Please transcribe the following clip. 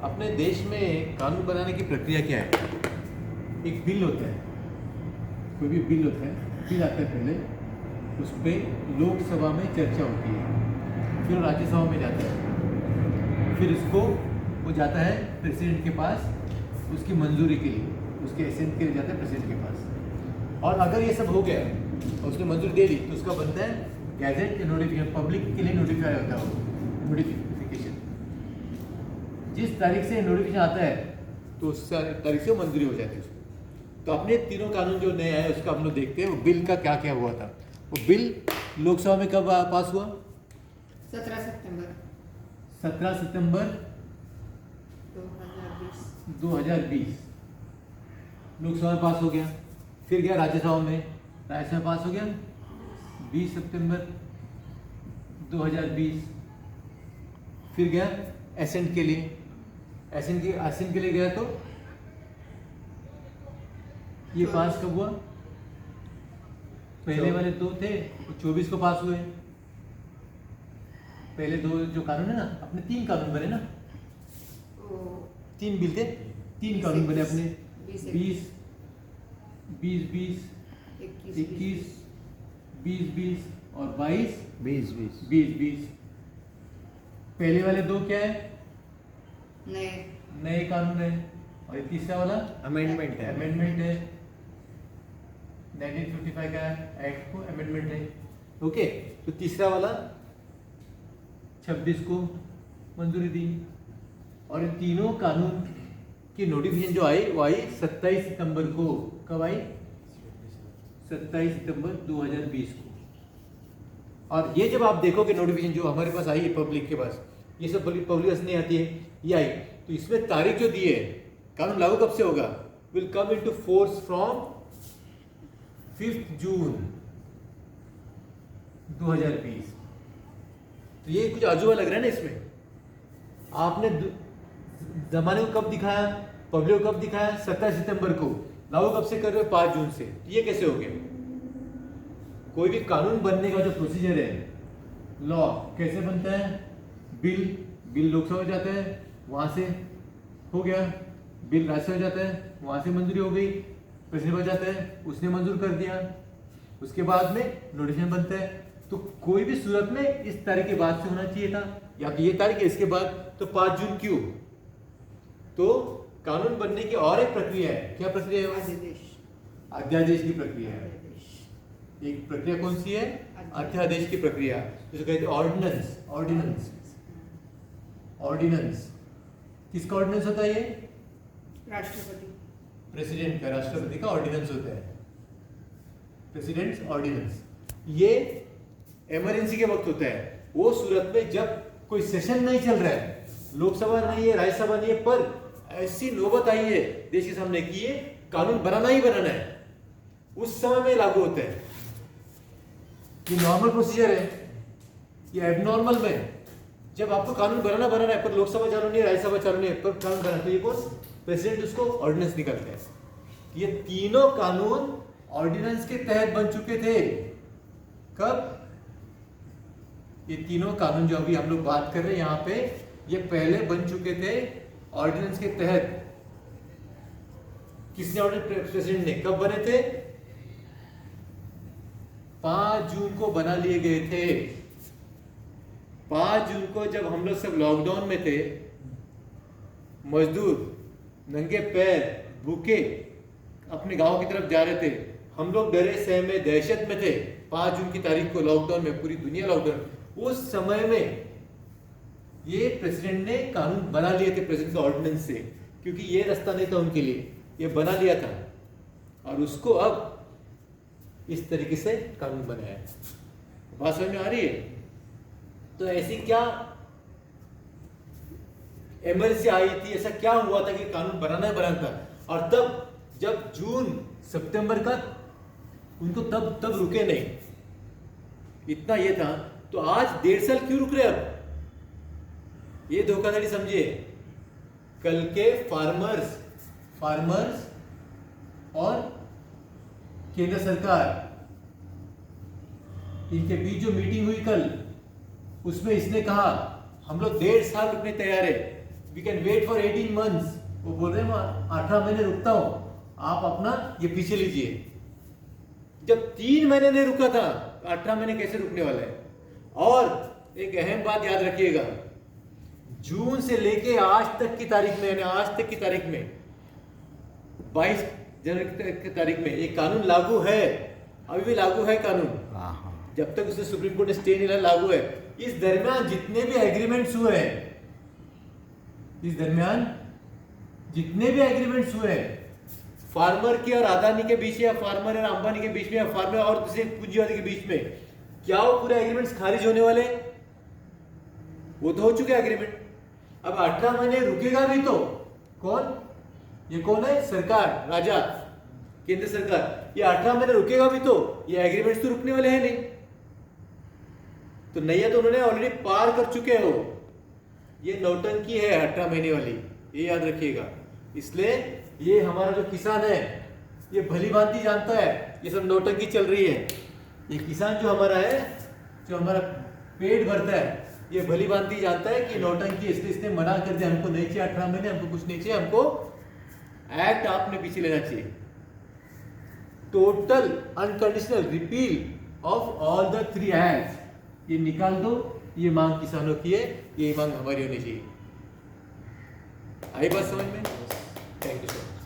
अपने देश में कानून बनाने की प्रक्रिया क्या है? एक बिल होता है, कोई भी बिल होता है, बिल आता है पहले, उस पर लोकसभा में चर्चा होती है, फिर राज्यसभा में जाता है, फिर उसको वो जाता है प्रेसिडेंट के पास उसकी मंजूरी के लिए, उसके एसेंट के लिए जाता है प्रेसिडेंट के पास। और अगर ये सब हो गया और उसने मंजूरी दे दी तो उसका बनता है गैजेट नोटिफिकेशन, पब्लिक के लिए नोटिफाई होता है वो नोटिफिकेशन। जिस तारीख से नोटिफिकेशन आता है तो उस तारीख से मंजूरी हो जाती है उसको। तो अपने तीनों कानून जो नए आए उसका हम लोग देखते हैं वो बिल का क्या क्या हुआ था। वो बिल लोकसभा में कब पास हुआ? 17 सितंबर 17 सितंबर 2020 लोकसभा में पास हो गया। फिर गया राज्यसभा में, राज्यसभा में पास हो गया 20 सितंबर 2020। फिर गया एसेंट के लिए, एसेंट के लिए गया तो ये पास कब हुआ? पहले वाले दो थे 24 को पास हुए। पहले दो जो कानून है ना, अपने 3 कानून बने ना, 3 बिल थे, 3 कानून बने अपने 20 21 20 और 22 पहले वाले दो क्या है? नए कानून है। और ये तीसरा वाला अमेंडमेंट है। 1955 का एक्ट को अमेंडमेंट है। ओके, तो तीसरा वाला 26 को मंजूरी दी। और इन तीनों कानून की नोटिफिकेशन जो आई वो आई 27 सितंबर को। कब आई? 27 सितंबर 2020 को। और ये जब आप देखोगे नोटिफिकेशन जो हमारे पास आई है पब्लिक के पास, ये सब पब्लिक नहीं आती है, ये आई, तो इसमें तारीख जो दी है, कानून लागू कब से होगा? Will come into force from 5 जून 2020। तो ये कुछ अजूबा लग रहा है ना इसमें। आपने जमाने को कब दिखाया, पब्लिक को कब दिखाया? 27 सितंबर को। लागू कब से कर रहे हो? 5 जून से। ये कैसे हो गया? कोई भी कानून बनने का जो प्रोसीजर है, लॉ कैसे बनता है? बिल लोकसभा में जाता है, वहां से हो गया, बिल राज्यसभा में जाता है, वहां से मंजूरी हो गई, प्रेसिडेंट पर जाता है, उसने मंजूर कर दिया, उसके बाद में नोटिफिकेशन बनता है। तो कोई भी सूरत में इस तारीख के बाद से होना चाहिए था, या तो ये तारीख है इसके बाद, तो 5 जून क्यों? तो कानून बनने की और एक प्रक्रिया है। क्या प्रक्रिया है वो? अध्यादेश की प्रक्रिया है। एक प्रक्रिया कौन सी है? अध्यादेश की प्रक्रिया, जिसे कहते हैं ऑर्डिनेंस। किसका ऑर्डिनेंस होता है ये? राष्ट्रपति, प्रेसिडेंट का, राष्ट्रपति का ऑर्डिनेंस होता है, प्रेसिडेंट्स ऑर्डिनेंस। ये इमरजेंसी के वक्त होता है, वो सूरत में जब कोई सेशन नहीं चल रहा है, लोकसभा नहीं है, राज्यसभा नहीं है, पर ऐसी नौबत आई है देश के सामने कि ये कानून बनाना ही बनाना है, उस समय में लागू होता है। ये नॉर्मल प्रोसीजर है। ये एबनॉर्मल में जब आपको कानून बनाना है पर लोकसभा चालू नहीं है, राज्यसभा चालू नहीं है, पर कानून बना, तो ये कौन? प्रेसिडेंट उसको ऑर्डिनेंस निकालता है। ये तीनों कानून ऑर्डिनेंस के तहत बन चुके थे। कब? ये तीनों कानून जो अभी हम लोग बात कर रहे हैं यहाँ पे, ये पहले बन चुके थे ऑर्डिनेंस के तहत। किसने ऑर्डिनेंस? प्रेसिडेंट ने। कब बने थे? 5 जून को बना लिए गए थे। 5 जून को जब हम लोग सब लॉकडाउन में थे, मजदूर नंगे पैर भूखे अपने गांव की तरफ जा रहे थे, हम लोग डरे सहमे दहशत में थे। 5 जून की तारीख को लॉकडाउन में, पूरी दुनिया लॉकडाउन, उस समय में ये प्रेसिडेंट ने कानून बना लिए थे प्रेसिडेंट के ऑर्डिनेंस से, क्योंकि ये रास्ता नहीं था उनके लिए, ये बना लिया था और उसको अब इस तरीके से कानून बनाया है। बात समझ में आ रही है? तो ऐसी क्या इमरजेंसी आई थी, ऐसा क्या हुआ था कि कानून बनाना था? और तब जब जून सितंबर का उनको तब रुके नहीं, इतना ये था। तो आज 1.5 साल क्यों रुक रहे? अब ये धोखाधड़ी समझिए। कल के फार्मर्स और केंद्र सरकार, इनके बीच जो मीटिंग हुई कल, उसमें इसने कहा हम लोग 1.5 साल रुकने तैयार है, we can wait for 18 months. वो बोल रहे हैं मैं 18 महीने रुकता हूं, आप अपना ये पीछे लीजिए। जब 3 महीने नहीं रुका था, 18 महीने कैसे रुकने वाला है? और एक अहम बात याद रखिएगा, जून से लेके आज तक की तारीख में, यानी आज तक की तारीख में 22 जनवरी की तारीख में ये कानून लागू है, अभी भी लागू है कानून। जब तक उसे सुप्रीम कोर्ट ने स्टे नहीं लिया, लागू है। इस दरमियान जितने भी एग्रीमेंट्स हुए हैं, इस दरमियान जितने भी एग्रीमेंट्स हुए हैं फार्मर के और अदानी के बीच, या फार्मर और अंबानी के बीच में, या फार्मर और दूसरे पूंजीवादी के बीच में, क्या वो पूरे एग्रीमेंट्स खारिज होने वाले? वो तो हो चुके एग्रीमेंट। अब 18 महीने रुकेगा भी तो कौन? ये कौन है? सरकार, राजा, केंद्र सरकार। ये 18 महीने रुकेगा भी तो ये एग्रीमेंट्स तो रुकने वाले हैं नहीं। तो नैया तो उन्होंने ऑलरेडी पार कर चुके हो। ये नौटंकी है 18 महीने वाली, ये याद रखिएगा। इसलिए ये हमारा जो किसान है ये भली भांति जानता है ये सब नौटंकी चल रही है। ये किसान जो हमारा है, जो हमारा पेट भरता है, ये भली भांति जानता है कि नौटंकी, इसलिए इसने मना कर दिया, हमको नहीं चाहिए 18 महीने, हमको कुछ नहीं चाहिए, हमको एक्ट आपने पीछे लेना चाहिए। Total unconditional repeal of all the 3 act ये निकाल दो। ये मांग किसानों की है, ये मांग हमारी होनी चाहिए। आई बात समझ में? Thank you so much.